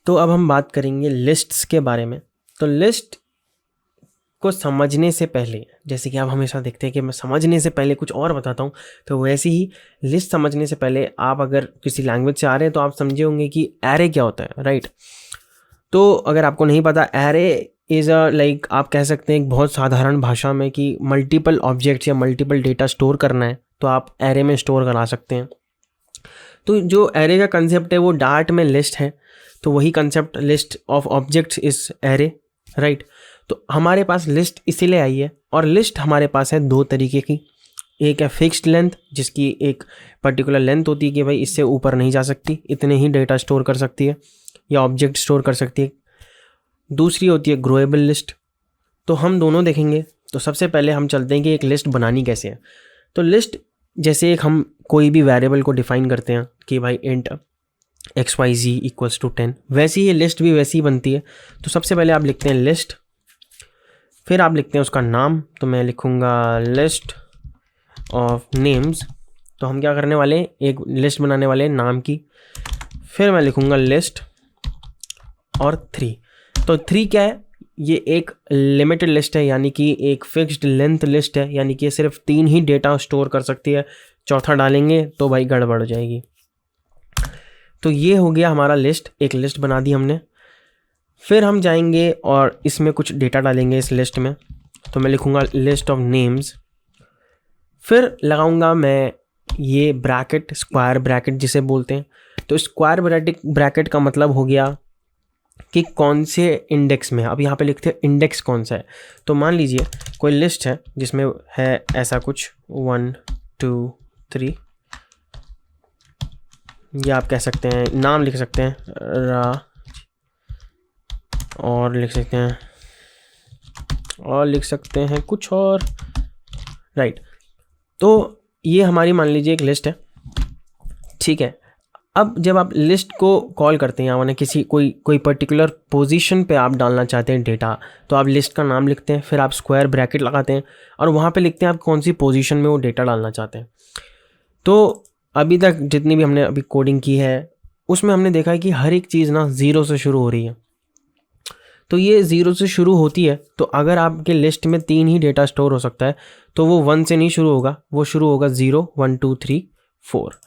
तो अब हम बात करेंगे लिस्ट्स के बारे में। तो लिस्ट को समझने से पहले, जैसे कि आप हमेशा देखते हैं कि मैं समझने से पहले कुछ और बताता हूँ, तो वैसे ही लिस्ट समझने से पहले आप अगर किसी लैंग्वेज से आ रहे हैं तो आप समझे होंगे कि एरे क्या होता है, राइट। तो अगर आपको नहीं पता, एरे इज़ लाइक आप कह सकते हैं एक बहुत साधारण भाषा में कि मल्टीपल ऑब्जेक्ट्स या मल्टीपल डेटा स्टोर करना है तो आप एरे में स्टोर करा सकते हैं। तो जो एरे का कंसेप्ट है वो डार्ट में लिस्ट है, तो वही concept list of objects is array, right. तो हमारे पास लिस्ट इसीलिए आई है, और लिस्ट हमारे पास है दो तरीके की। एक है फिक्स्ड लेंथ, जिसकी एक पर्टिकुलर लेंथ होती है कि भाई इससे ऊपर नहीं जा सकती, इतने ही डेटा स्टोर कर सकती है या ऑब्जेक्ट स्टोर कर सकती है। दूसरी होती है ग्रोएबल लिस्ट। तो हम दोनों देखेंगे। तो सबसे पहले हम चलते हैं कि एक लिस्ट बनानी कैसे है। तो लिस्ट जैसे एक हम कोई भी वेरिएबल को डिफाइन करते हैं कि भाई इंट xyz इक्वल्स टू 10, वैसी ही लिस्ट भी वैसी ही बनती है। तो सबसे पहले आप लिखते हैं लिस्ट, फिर आप लिखते हैं उसका नाम। तो मैं लिखूँगा लिस्ट ऑफ नेम्स। तो हम क्या करने वाले हैं, एक लिस्ट बनाने वाले हैं नाम की। फिर मैं लिखूँगा लिस्ट और 3। तो 3 क्या है, ये एक लिमिटेड लिस्ट है, यानी कि एक फिक्स्ड लेंथ लिस्ट है, यानी कि सिर्फ 3 ही डेटा स्टोर कर सकती है। चौथा डालेंगे तो भाई गड़बड़ हो जाएगी। तो ये हो गया हमारा लिस्ट, एक लिस्ट बना दी हमने। फिर हम जाएंगे और इसमें कुछ डेटा डालेंगे इस लिस्ट में। तो मैं लिखूँगा लिस्ट ऑफ नेम्स, फिर लगाऊंगा मैं ये ब्रैकेट, स्क्वायर ब्रैकेट जिसे बोलते हैं। तो स्क्वायर ब्रैकेट का मतलब हो गया कि कौन से इंडेक्स में। अब यहाँ पे लिखते हैं इंडेक्स कौन सा है। तो मान लीजिए कोई लिस्ट है जिसमें है ऐसा कुछ 1 2 3, या आप कह सकते हैं नाम लिख सकते हैं राज, और लिख सकते हैं कुछ और, राइट। तो ये हमारी मान लीजिए एक लिस्ट है, ठीक है। अब जब आप लिस्ट को कॉल करते हैं, यानी किसी कोई पर्टिकुलर पोजीशन पे आप डालना चाहते हैं डेटा, तो आप लिस्ट का नाम लिखते हैं, फिर आप स्क्वायर ब्रैकेट लगाते हैं और वहाँ पे लिखते हैं आप कौन सी पोजीशन में वो डेटा डालना चाहते हैं। तो अभी तक जितनी भी हमने अभी कोडिंग की है उसमें हमने देखा है कि हर एक चीज़ ना 0 से शुरू हो रही है। तो ये 0 से शुरू होती है, तो अगर आपके लिस्ट में 3 ही डेटा स्टोर हो सकता है तो वो 1 से नहीं शुरू होगा, वो शुरू होगा 0 1 2 3 4।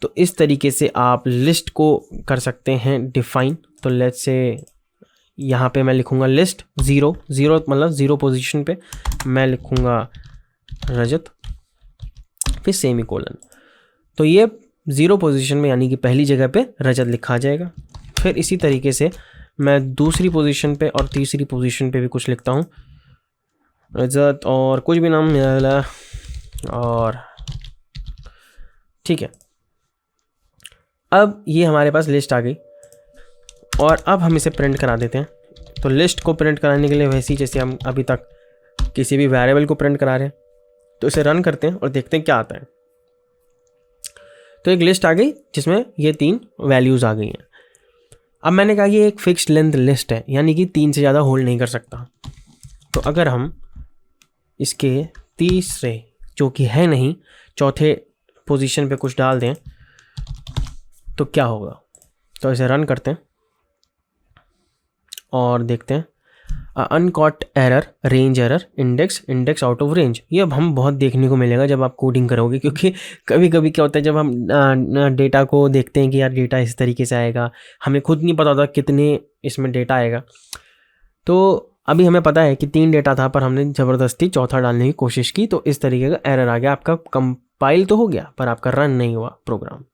तो इस तरीके से आप लिस्ट को कर सकते हैं डिफाइन। तो लेट्स से यहाँ पे मैं लिखूँगा लिस्ट 0 मतलब 0 पोजीशन पे मैं लिखूँगा रजत, फिर सेमीकोलन। तो ये 0 पोजीशन में यानी कि पहली जगह पे रजत लिखा जाएगा। फिर इसी तरीके से मैं दूसरी पोजीशन पे और तीसरी पोजीशन पे भी कुछ लिखता हूँ, रजत और कुछ भी नाम मिला, और ठीक है। अब ये हमारे पास लिस्ट आ गई और अब हम इसे प्रिंट करा देते हैं। तो लिस्ट को प्रिंट कराने के लिए वैसे ही जैसे हम अभी तक किसी भी वेरिएबल को प्रिंट करा रहे हैं, तो इसे रन करते हैं और देखते हैं क्या आता है। तो एक लिस्ट आ गई जिसमें ये 3 वैल्यूज़ आ गई हैं। अब मैंने कहा ये एक फिक्स्ड लेंथ लिस्ट है, यानी कि 3 से ज़्यादा होल्ड नहीं कर सकता। तो अगर हम इसके तीसरे, जो कि है नहीं, चौथे पोजीशन पे कुछ डाल दें तो क्या होगा। तो इसे रन करते हैं और देखते हैं uncaught error, range error, index out of range. ये अब हम बहुत देखने को मिलेगा जब आप कोडिंग करोगे, क्योंकि कभी कभी क्या होता है जब हम डेटा को देखते हैं कि यार डेटा इस तरीके से आएगा, हमें खुद नहीं पता होता कितने इसमें डेटा आएगा। तो अभी हमें पता है कि 3 डेटा था पर हमने ज़बरदस्ती चौथा डालने की कोशिश की, तो इस तरीके का एरर आ गया। आपका कंपाइल तो हो गया पर आपका रन नहीं हुआ प्रोग्राम।